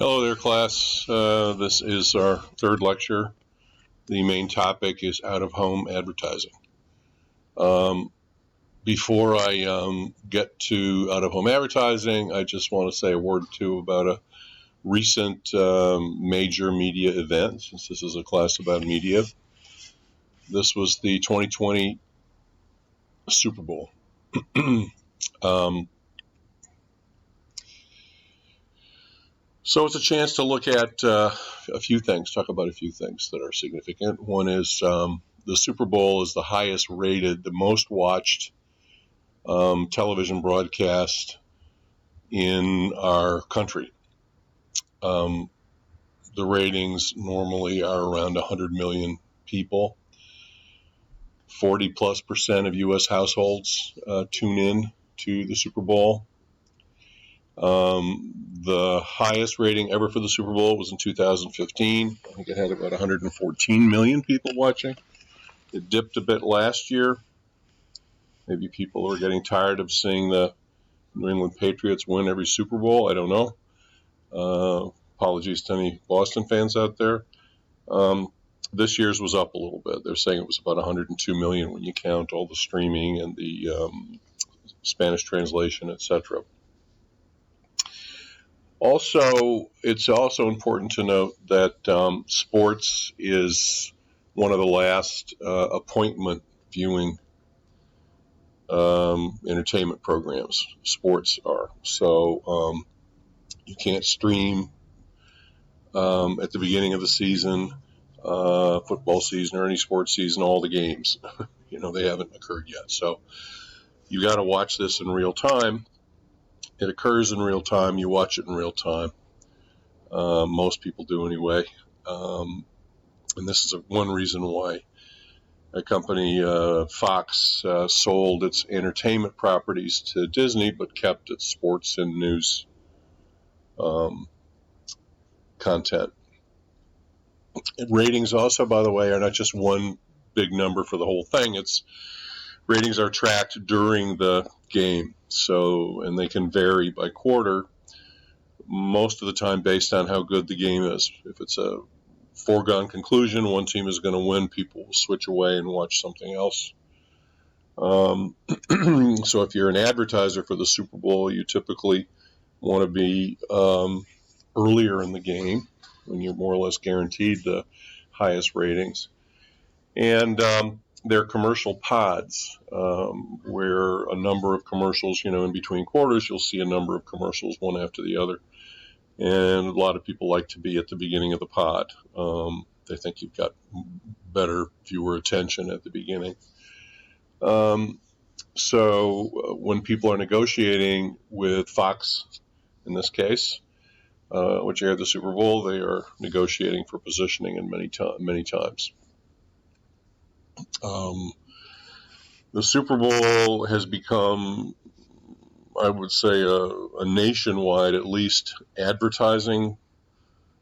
Hello there, class. This is our third lecture. The main topic is out-of-home advertising. Before I get to out-of-home advertising, I just want to say a word or two about a recent major media event, since this is a class about media. This was the 2020 Super Bowl. So it's a chance to look at a few things, talk about a few things that are significant. One is the Super Bowl is the highest rated, the most watched television broadcast in our country. The ratings normally are around 100 million people. 40+% of U.S. households tune in to the Super Bowl. The highest rating ever for the Super Bowl was in 2015. I think it had about 114 million people watching. It dipped a bit last year. Maybe people are getting tired of seeing the New England Patriots win every Super Bowl. I don't know. Apologies to any Boston fans out there. This year's was up a little bit. They're saying it was about 102 million when you count all the streaming and the Spanish translation, etc. Also, it's also important to note that sports is one of the last appointment viewing entertainment programs. Sports are. So you can't stream at the beginning of the season, football season or any sports season, all the games. They haven't occurred yet. So you got to watch this in real time. It occurs in real time. You watch it in real time. Most people do anyway. And this is one reason why a company, Fox, sold its entertainment properties to Disney, but kept its sports and news content. And ratings also, by the way, are not just one big number for the whole thing. Ratings are tracked during the game, and they can vary by quarter, most of the time based on how good the game is. If it's a foregone conclusion, one team is going to win, people will switch away and watch something else. So if you're an advertiser for the Super Bowl, you typically want to be earlier in the game when you're more or less guaranteed the highest ratings. And there are commercial pods where a number of commercials, in between quarters, you'll see a number of commercials one after the other. And a lot of people like to be at the beginning of the pod. They think you've got better viewer attention at the beginning. So when people are negotiating with Fox, in this case, which aired the Super Bowl, they are negotiating for positioning in many times. The Super Bowl has become, I would say, a nationwide, at least, advertising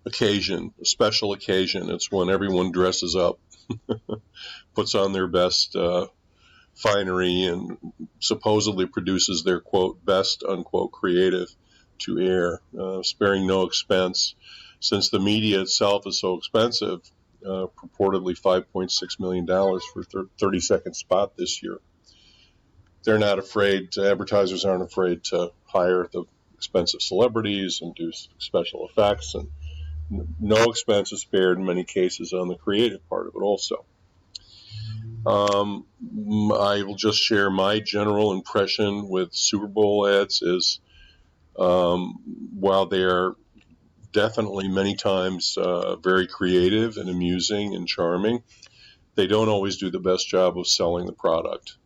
occasion, a special occasion. It's when everyone dresses up, puts on their best finery, and supposedly produces their, quote, best, unquote, creative to air, sparing no expense. Since the media itself is so expensive, purportedly $5.6 million for a 30-second spot this year. They're not afraid, advertisers aren't afraid to hire the expensive celebrities and do special effects, and no expense is spared in many cases on the creative part of it also. I will just share my general impression with Super Bowl ads is while they are definitely many times very creative and amusing and charming, they don't always do the best job of selling the product.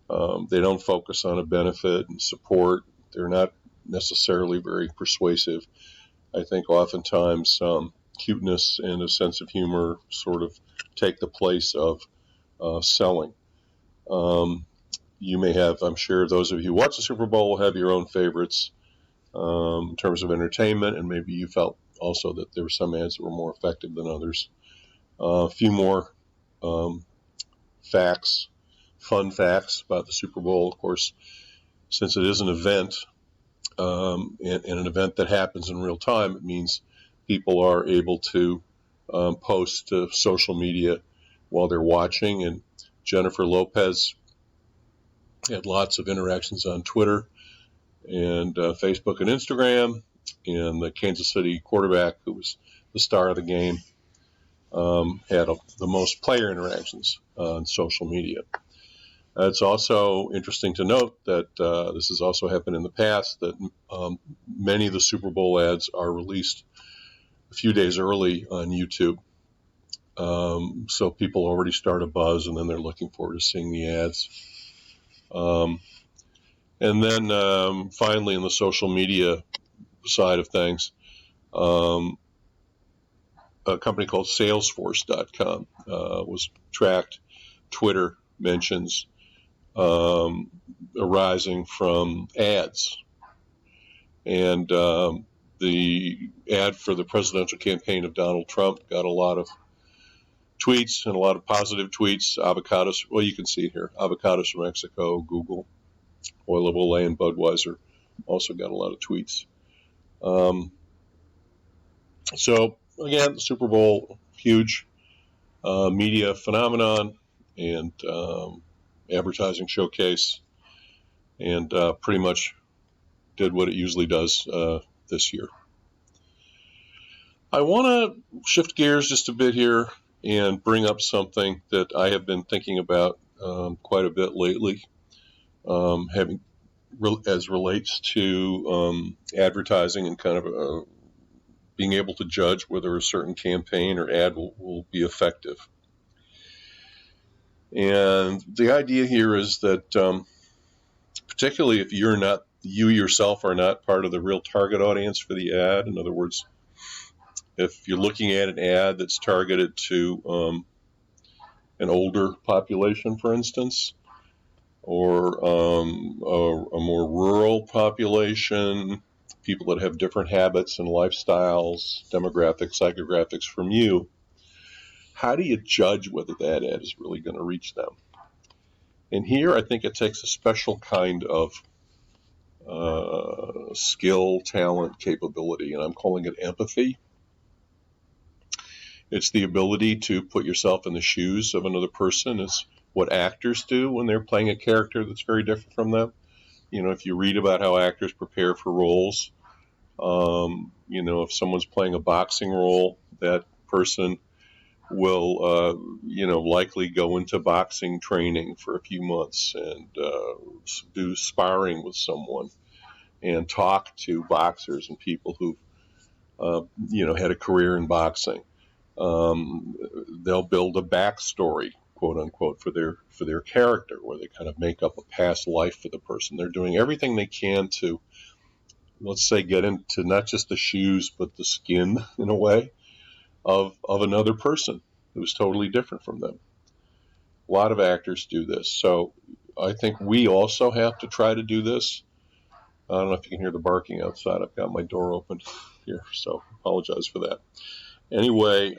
They don't focus on a benefit and support. They're not necessarily very persuasive. I think oftentimes cuteness and a sense of humor sort of take the place of selling. You may have, I'm sure those of you who watch the Super Bowl will have your own favorites in terms of entertainment, and maybe you felt also that there were some ads that were more effective than others. A few more facts, fun facts about the Super Bowl. Of course, since it is an event, and an event that happens in real time, it means people are able to post to social media while they're watching. And Jennifer Lopez had lots of interactions on Twitter and Facebook and Instagram. And the Kansas City quarterback, who was the star of the game, had the most player interactions on social media. It's also interesting to note that this has also happened in the past, that many of the Super Bowl ads are released a few days early on YouTube. So people already start a buzz, and then they're looking forward to seeing the ads. And then finally, in the social media side of things, a company called Salesforce.com was tracked Twitter mentions arising from ads. And the ad for the presidential campaign of Donald Trump got a lot of tweets, and a lot of positive tweets. Avocados, well, you can see it here. Avocados from Mexico, Google, Oil of Olay, and Budweiser also got a lot of tweets. So, again, the Super Bowl, huge media phenomenon and advertising showcase, and pretty much did what it usually does this year. I want to shift gears just a bit here and bring up something that I have been thinking about quite a bit lately, as relates to advertising and kind of being able to judge whether a certain campaign or ad will be effective. And the idea here is that particularly if you yourself are not part of the real target audience for the ad, in other words, if you're looking at an ad that's targeted to an older population, for instance, or a more rural population, people that have different habits and lifestyles, demographics, psychographics from you, how do you judge whether that ad is really going to reach them? And here I think it takes a special kind of skill, talent, capability, and I'm calling it empathy. It's the ability to put yourself in the shoes of another person. It's what actors do when they're playing a character that's very different from them. You know, if you read about how actors prepare for roles, you know, if someone's playing a boxing role, that person will, you know, likely go into boxing training for a few months and do sparring with someone and talk to boxers and people who've, you know, had a career in boxing. They'll build a backstory, quote unquote, for their character, where they kind of make up a past life for the person. They're doing everything they can to, let's say, get into not just the shoes but the skin, in a way, of another person who's totally different from them. A lot of actors do this, so I think we also have to try to do this. I don't know if you can hear the barking outside. I've got my door open here, so apologize for that. Anyway,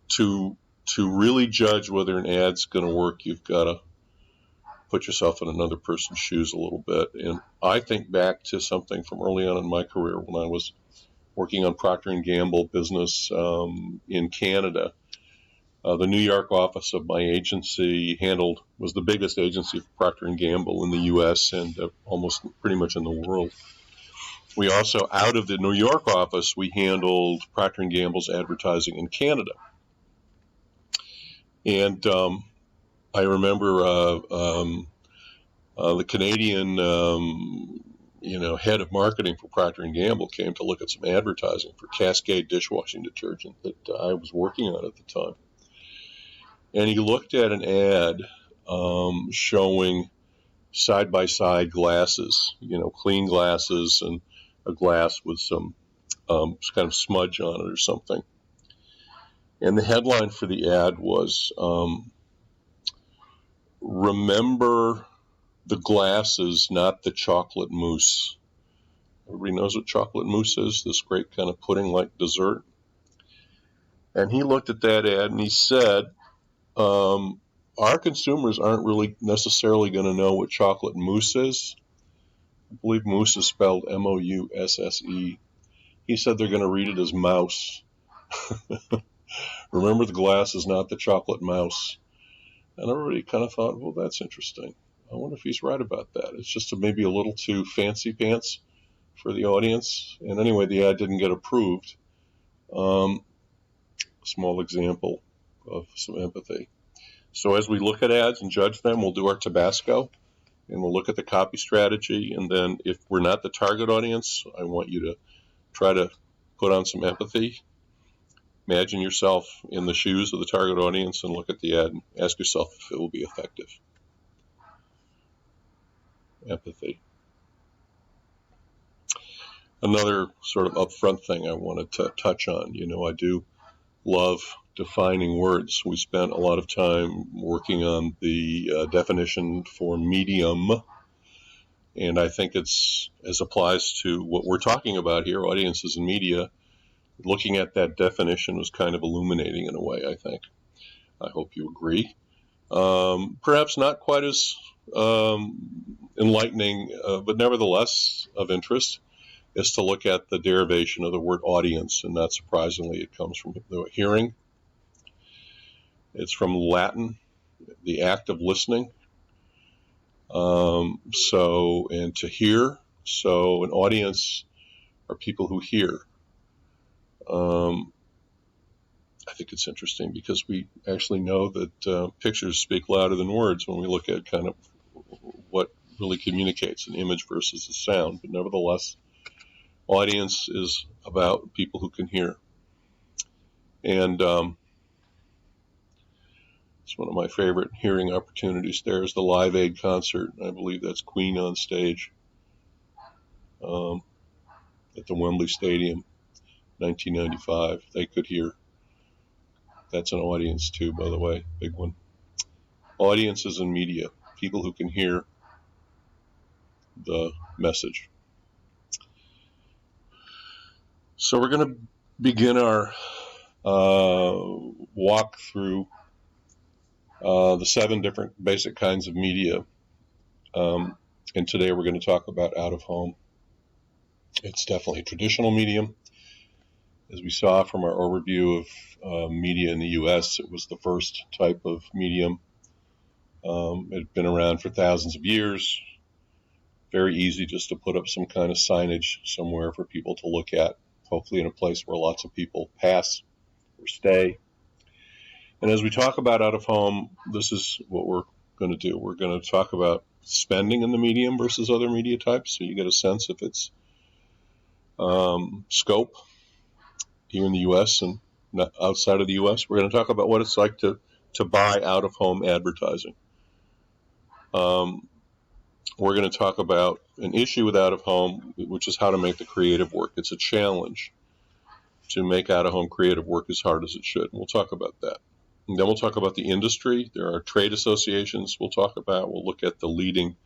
to really judge whether an ad's going to work, you've got to put yourself in another person's shoes a little bit. And I think back to something from early on in my career when I was working on Procter & Gamble business in Canada. The New York office of my agency was the biggest agency for Procter & Gamble in the U.S. and almost pretty much in the world. We also, out of the New York office, we handled Procter & Gamble's advertising in Canada. And I remember the Canadian, you know, head of marketing for Procter & Gamble came to look at some advertising for Cascade dishwashing detergent that I was working on at the time. And he looked at an ad showing side-by-side glasses, you know, clean glasses and a glass with some kind of smudge on it or something. And the headline for the ad was, "Remember the glasses, not the chocolate mousse." Everybody knows what chocolate mousse is, this great kind of pudding-like dessert. And he looked at that ad and he said, our consumers aren't really necessarily going to know what chocolate mousse is. I believe mousse is spelled M-O-U-S-S-E. He said they're going to read it as mouse. Remember, the glass is not the chocolate mouse. And everybody kind of thought, well, that's interesting. I wonder if he's right about that. It's just maybe a little too fancy pants for the audience. And anyway, the ad didn't get approved. Small example of some empathy. So as we look at ads and judge them, we'll do our Tabasco, and we'll look at the copy strategy. And then if we're not the target audience, I want you to try to put on some empathy. Imagine yourself in the shoes of the target audience and look at the ad and ask yourself if it will be effective. Empathy. Another sort of upfront thing I wanted to touch on, I do love defining words. We spent a lot of time working on the definition for medium, and I think it's, as applies to what we're talking about here, audiences and media, looking at that definition was kind of illuminating in a way, I think. I hope you agree. Perhaps not quite as enlightening, but nevertheless of interest, is to look at the derivation of the word audience, and not surprisingly, it comes from the hearing. It's from Latin, the act of listening. And to hear. So an audience are people who hear. I think it's interesting because we actually know that pictures speak louder than words when we look at kind of what really communicates, an image versus a sound. But nevertheless, audience is about people who can hear. And it's one of my favorite hearing opportunities. There's the Live Aid concert. I believe that's Queen on stage at the Wembley Stadium, 1995. They could hear. That's an audience too, by the way, big one. Audiences and media, people who can hear the message. So we're going to begin our walk through the 7 different basic kinds of media. And today we're going to talk about out-of-home. It's definitely a traditional medium. As we saw from our overview of media in the U.S., it was the first type of medium. It had been around for thousands of years. Very easy just to put up some kind of signage somewhere for people to look at, hopefully in a place where lots of people pass or stay. And as we talk about out-of-home, this is what we're going to do. We're going to talk about spending in the medium versus other media types, so you get a sense of its scope here in the U.S. and outside of the U.S. We're going to talk about what it's like to buy out-of-home advertising. We're going to talk about an issue with out-of-home, which is how to make the creative work. It's a challenge to make out-of-home creative work as hard as it should. And we'll talk about that. And then we'll talk about the industry. There are trade associations we'll talk about. We'll look at the leading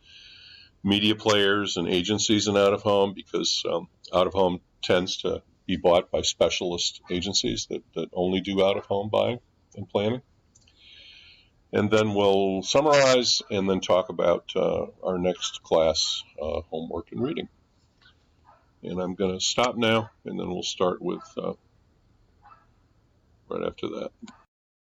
media players and agencies in out-of-home, because out-of-home tends to be bought by specialist agencies that only do out-of-home buying and planning. And then we'll summarize and then talk about our next class, homework and reading. And I'm going to stop now, and then we'll start with right after that.